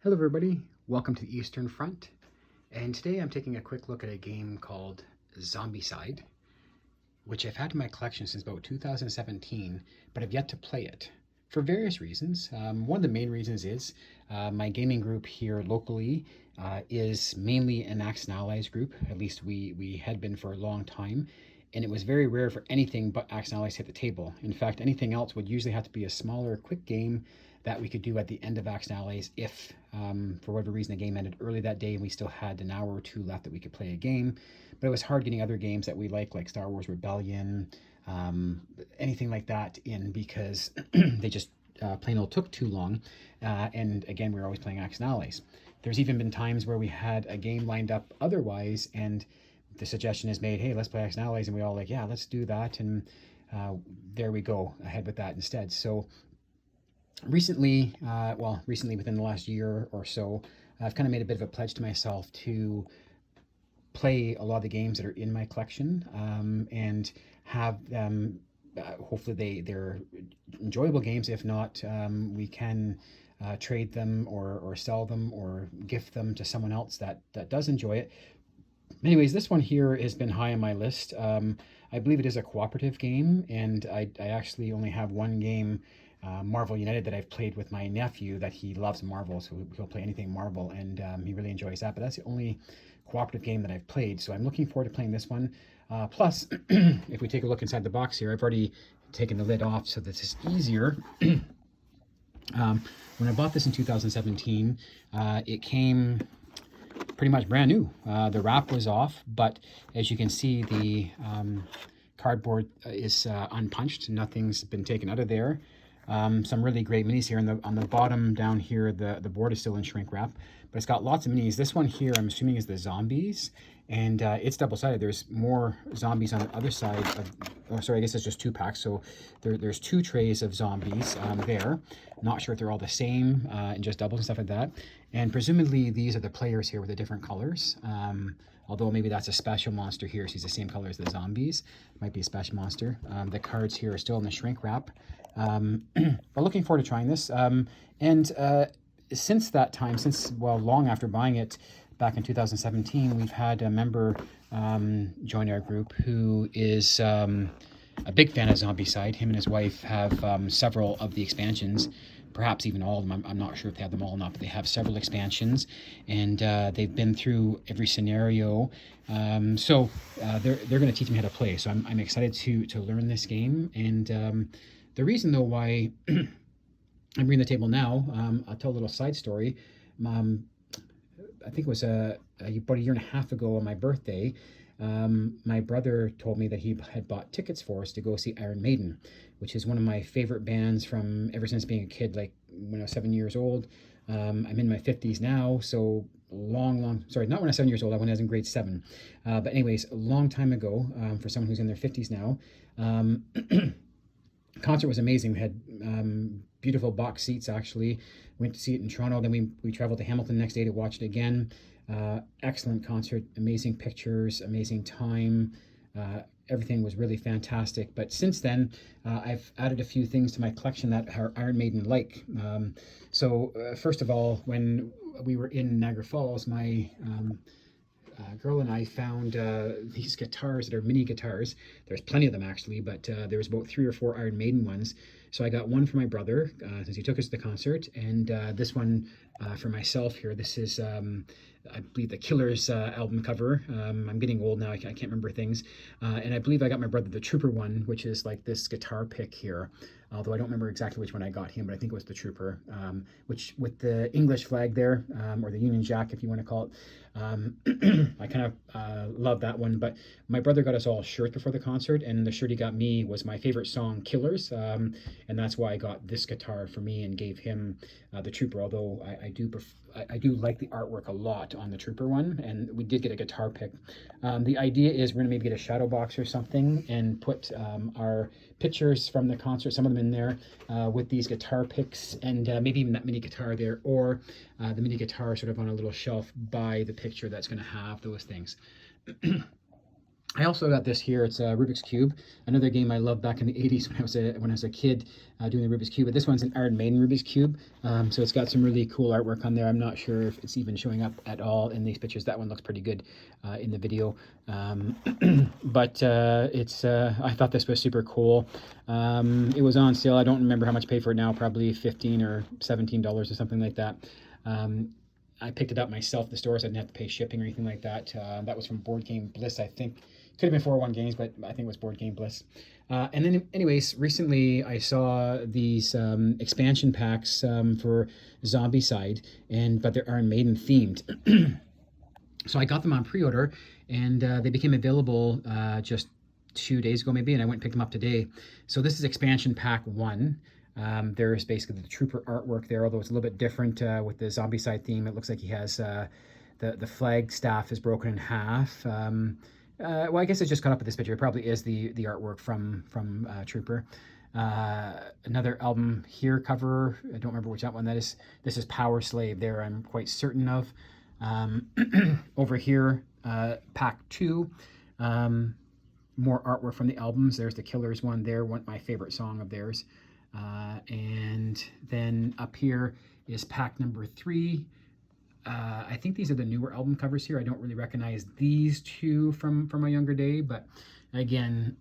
Hello everybody, welcome to the Eastern Front, and today I'm taking a quick look at a game called Zombicide, which I've had in my collection since about 2017, but I've yet to play it for various reasons. One of the main reasons is my gaming group here locally is mainly an Axe and Allies group, at least we had been for a long time, and it was very rare for anything but Axe and Allies to hit the table. In fact, anything else would usually have to be a smaller, quick game that we could do at the end of Axe and Allies if, for whatever reason, the game ended early that day and we still had an hour or two left that we could play a game. But it was hard getting other games that we like Star Wars Rebellion, anything like that in because they just plain old took too long. And again, we were always playing Axe and Allies. There's even been times where we had a game lined up otherwise and the suggestion is made, hey, let's play Axe and Allies, and we all like, yeah, let's do that, and there we go, ahead with that instead. So recently within the last year or so, I've kind of made a bit of a pledge to myself to play a lot of the games that are in my collection, and have them, hopefully they're enjoyable games. If not, we can trade them or sell them or gift them to someone else that does enjoy it. Anyways, this one here has been high on my list. I believe it is a cooperative game, and I actually only have one game, Marvel United, that I've played with my nephew, that he loves Marvel, so he'll play anything Marvel, and he really enjoys that. But that's the only cooperative game that I've played, so I'm looking forward to playing this one. Plus, if we take a look inside the box here, I've already taken the lid off so this is easier. When I bought this in 2017, it came pretty much brand new. The wrap was off, but as you can see, the cardboard is unpunched. Nothing's been taken out of there. Some really great minis here. On the bottom down here, the board is still in shrink wrap, but it's got lots of minis. This one here, I'm assuming, is the zombies, and it's double-sided. There's more zombies on the other side of, oh, sorry, I guess it's just 2 packs. So there's 2 trays of zombies there. Not sure if they're all the same, and just doubles and stuff like that. And presumably these are the players here with the different colors. Although maybe that's a special monster here, so he's the same color as the zombies. Might be a special monster. The cards here are still in the shrink wrap. But looking forward to trying this. Since that time, long after buying it back in 2017, we've had a member join our group who is a big fan of Zombicide. Him and his wife have several of the expansions, perhaps even all of them. I'm not sure if they have them all or not, but they have several expansions, and they've been through every scenario. So they're going to teach me how to play. So I'm excited to learn this game. And the reason, though, why I'm bringing the table now, I'll tell a little side story. I think it was about a year and a half ago on my birthday, my brother told me that he had bought tickets for us to go see Iron Maiden, which is one of my favorite bands from ever since being a kid, like when I was 7 years old. I'm in my 50s now, so sorry, not when I was 7 years old, when I was in grade 7. But anyways, a long time ago, for someone who's in their 50s now. Concert was amazing. We had beautiful box seats, actually. Went to see it in Toronto. Then we traveled to Hamilton the next day to watch it again. Excellent concert, amazing pictures, amazing time. Everything was really fantastic. But since then, I've added a few things to my collection that are Iron Maiden like. First of all, when we were in Niagara Falls, my girl and I found these guitars that are mini guitars. There's plenty of them, actually, but there was about 3 or 4 Iron Maiden ones. So I got one for my brother since he took us to the concert, and this one for myself here. This is, I believe, the Killers album cover. I'm getting old now, I can't remember things. And I believe I got my brother the Trooper one, which is like this guitar pick here. Although I don't remember exactly which one I got him, but I think it was the Trooper, which with the English flag there, or the Union Jack, if you want to call it. I kind of love that one. But my brother got us all shirts before the concert, and the shirt he got me was my favorite song, Killers, and that's why I got this guitar for me and gave him the Trooper. Although I do like the artwork a lot on the Trooper one, and we did get a guitar pick. The idea is we're gonna maybe get a shadow box or something and put our pictures from the concert, some of them in there, with these guitar picks, and maybe even that mini guitar there, or the mini guitar sort of on a little shelf by the picture that's going to have those things. I also got this here. It's a Rubik's Cube, another game I loved back in the 80s when I was a kid doing the Rubik's Cube. But this one's an Iron Maiden Rubik's Cube, so it's got some really cool artwork on there. I'm not sure if it's even showing up at all in these pictures. That one looks pretty good in the video, but it's. I thought this was super cool. It was on sale. I don't remember how much I paid for it now. Probably $15 or $17 or something like that. I picked it up myself at the store, so I didn't have to pay shipping or anything like that. That was from Board Game Bliss, I think. Could have been 401 Games, but I think it was Board Game Bliss. And then, anyways, recently I saw these expansion packs for Zombicide, but they're Iron Maiden themed. So I got them on pre-order, and they became available just 2 days ago, maybe, and I went and picked them up today. So this is expansion pack 1. There's basically the trooper artwork there, although it's a little bit different with the Zombicide theme. It looks like he has the flag staff is broken in half. Well, I guess it's just cut up with this picture. It probably is the artwork from Trooper. Another album here cover. I don't remember which that one that is. This is Power Slave there, I'm quite certain of. Over here, pack 2. More artwork from the albums. There's the Killers one there, my favorite song of theirs. And then up here is pack number 3. I think these are the newer album covers here. I don't really recognize these two from a younger day, but again,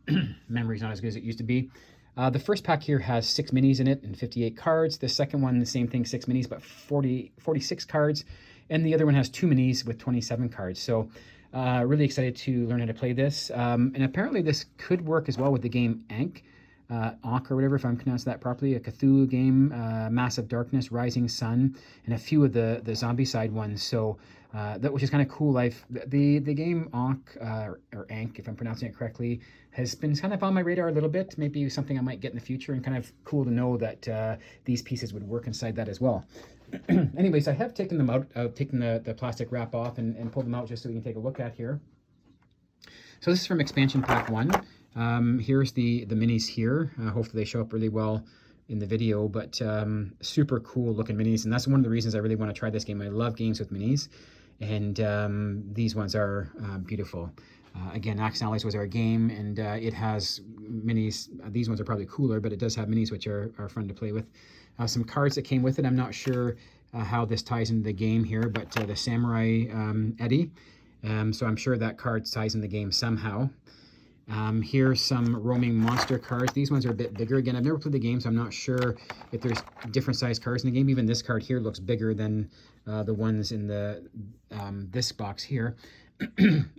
memory's not as good as it used to be. The first pack here has 6 minis in it and 58 cards. The second one, the same thing, 6 minis, but 46 cards. And the other one has 2 minis with 27 cards. So really excited to learn how to play this. And apparently this could work as well with the game Ankh. Ankh or whatever, if I'm pronouncing that properly, a Cthulhu game, Massive Darkness, Rising Sun, and a few of the Zombicide ones. So that, which is kind of cool. The game Ankh, or Ankh, if I'm pronouncing it correctly, has been kind of on my radar a little bit. Maybe something I might get in the future, and kind of cool to know that these pieces would work inside that as well. Anyways, I have taken them out, taken the plastic wrap off and pulled them out just so we can take a look at here. So this is from expansion pack 1. Here's the minis here. Hopefully they show up really well in the video, but super cool looking minis, and that's one of the reasons I really want to try this game. I love games with minis, and these ones are beautiful. Again, Axe Allies was our game, and it has minis. These ones are probably cooler, but it does have minis, which are fun to play with. Some cards that came with it. I'm not sure how this ties into the game here, but the Samurai Eddie. So I'm sure that card ties in the game somehow. Here's some roaming monster cards. These ones are a bit bigger. Again, I've never played the game, so I'm not sure if there's different size cards in the game. Even this card here looks bigger than the ones in the this box here.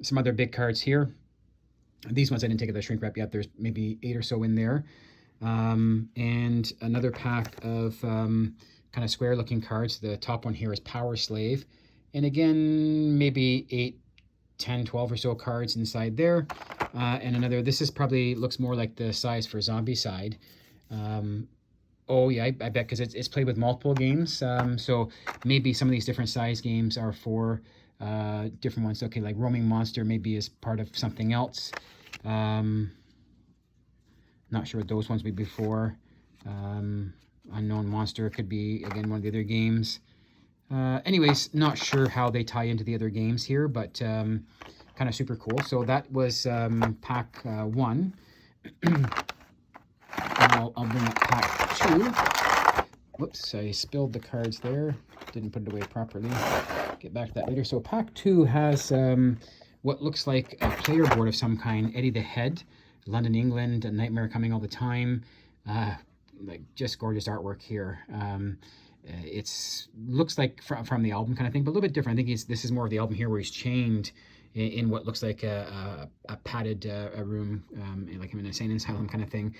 Some other big cards here. These ones I didn't take the shrink wrap yet. There's maybe 8 or so in there. And another pack of kind of square looking cards. The top one here is Power Slave. And again, maybe 8, 10, 12 or so cards inside there. And another, this is probably looks more like the size for Zombicide. Oh yeah, I bet, because it's played with multiple games. So maybe some of these different size games are for different ones. Okay, like Roaming Monster maybe is part of something else. Not sure what those ones would be for. Unknown Monster could be, again, one of the other games. Anyways, not sure how they tie into the other games here, but kind of super cool. So that was pack 1. I'll bring up pack 2. Whoops, I spilled the cards there. Didn't put it away properly. Get back to that later. So pack 2 has what looks like a player board of some kind. Eddie the Head, London, England, A Nightmare Coming All the Time. Like just gorgeous artwork here. It's looks like from the album kind of thing, but a little bit different. I think this is more of the album here where he's chained in what looks like a padded room, like I'm in an insane asylum kind of thing.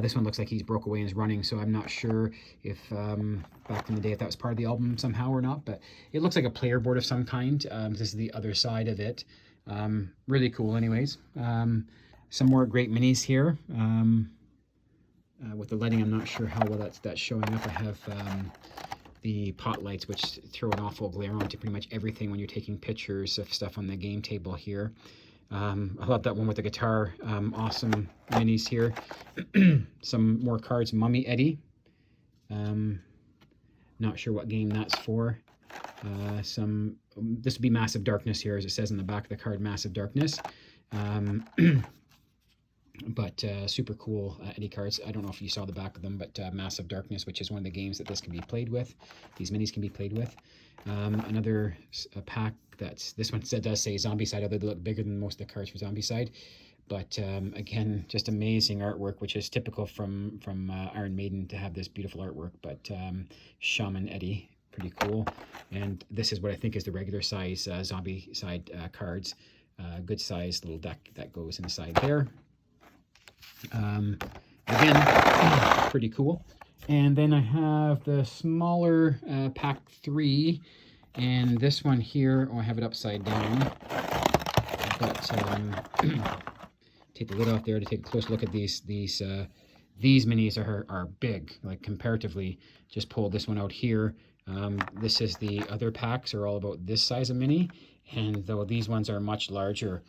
This one looks like he's broke away and is running, so I'm not sure if back in the day if that was part of the album somehow or not, but it looks like a player board of some kind. This is the other side of it. Really cool anyways. Some more great minis here. With the lighting, I'm not sure how well that's showing up. I have the pot lights, which throw an awful glare onto pretty much everything when you're taking pictures of stuff on the game table here. I love that one with the guitar. Awesome minis here. Some more cards. Mummy Eddie. Not sure what game that's for. This would be Massive Darkness here, as it says in the back of the card, Massive Darkness. But super cool Eddie cards. I don't know if you saw the back of them, but Massive Darkness, which is one of the games that this can be played with. These minis can be played with. Another pack this one does say Zombicide, although they look bigger than most of the cards for Zombicide. But again, just amazing artwork, which is typical from Iron Maiden to have this beautiful artwork. But Shaman Eddie, pretty cool. And this is what I think is the regular size Zombicide cards. Good size little deck that goes inside there. Again, pretty cool. And then I have the smaller pack 3, and this one here, I have it upside down. But take the lid off there to take a close look at these. These minis are big, like comparatively. Just pulled this one out here. This is the other packs are all about this size of mini, and though these ones are much larger,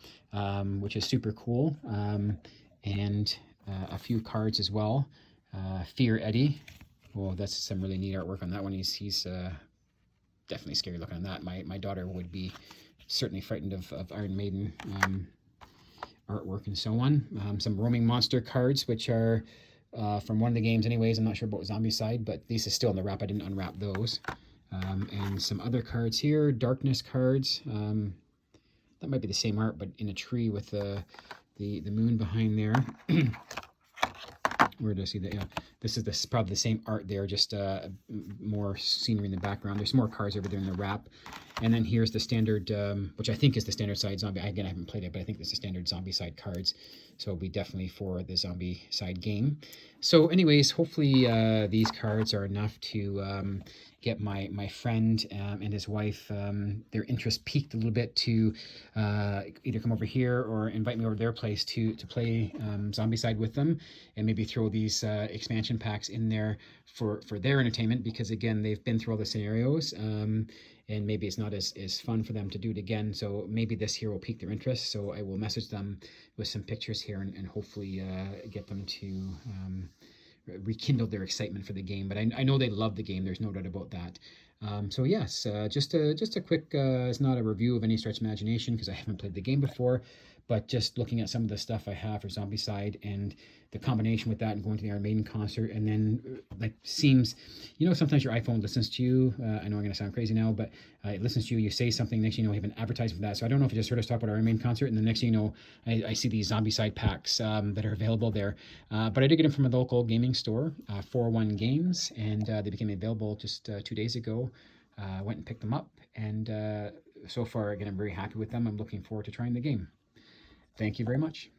which is super cool. And a few cards as well. Fear Eddie. Well, that's some really neat artwork on that one. He's definitely scary looking on that. My daughter would be certainly frightened of Iron Maiden artwork and so on. Some roaming monster cards, which are from one of the games anyways. I'm not sure about Zombicide, but these are still in the wrap. I didn't unwrap those. And some other cards here, darkness cards. That might be the same art, but in a tree with the moon behind there. Where do I see that? Yeah, this is probably the same art there, just more scenery in the background. There's more cards over there in the wrap. And then here's the standard, which I think is the standard side zombie. Again, I haven't played it, but I think this is the standard Zombicide cards. So it'll be definitely for the Zombicide game. So anyways, hopefully these cards are enough to get my friend and his wife, their interest peaked a little bit to either come over here or invite me over to their place to play Zombicide with them, and maybe throw these expansion packs in there for their entertainment, because again, they've been through all the scenarios, and maybe it's not as fun for them to do it again. So maybe this here will pique their interest. So I will message them with some pictures here and hopefully get them to rekindle their excitement for the game. But I know they love the game. There's no doubt about that. So yes, just a quick, it's not a review of any stretch of imagination because I haven't played the game before, but just looking at some of the stuff I have for Zombicide and the combination with that and going to the Iron Maiden concert, and then like seems, sometimes your iPhone listens to you. I know I'm going to sound crazy now, but it listens to you. You say something, next thing you know, we have an advertisement for that. So I don't know if you just heard us talk about Iron Maiden concert, and the next thing you know, I see these Zombicide packs that are available there. But I did get them from a local gaming store, 401 Games, and they became available just 2 days ago. Went and picked them up, and so far, again, I'm very happy with them. I'm looking forward to trying the game. Thank you very much.